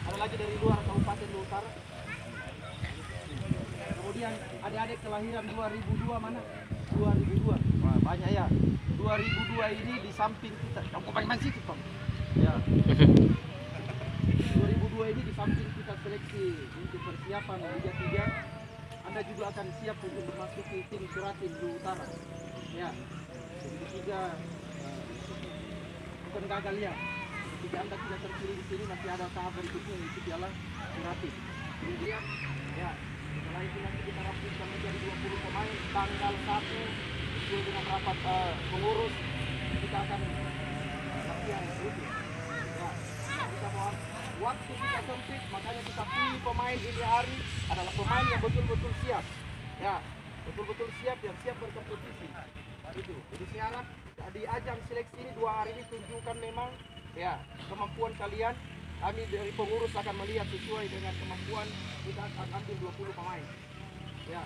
ada lagi dari luar Kabupaten Utara. Kemudian adik-adik kelahiran 2002 mana? 2002. Wah, banyak ya. 2002 ini di samping kita. Kamu main sih, Pak. Ya. 2002 ini di samping kita seleksi untuk persiapan Liga 3, Anda juga akan siap untuk memasuki tim Suratin di Utara. Ya. Jadi juga bukan gagal ya. Jika Anda tidak terpilih di sini, masih ada tahap berikutnya yaitu Piala Suratin. Kemudian, ya. Setelah itu nanti kita rapikan menjadi 20 pemain tanggal 1 sesuai dengan rapat pengurus kita akan latihan rutin. Ya, kita mau waktu kita sempit, makanya kita pilih pemain ini hari adalah pemain yang betul-betul siap. Ya, betul-betul siap yang siap berkompetisi. Itu. Jadi saya harap di ajang seleksi ini 2 hari ini tunjukkan memang ya kemampuan kalian. Kami dari pengurus akan melihat sesuai dengan kemampuan kita akan ambil 20 pemain. Ya.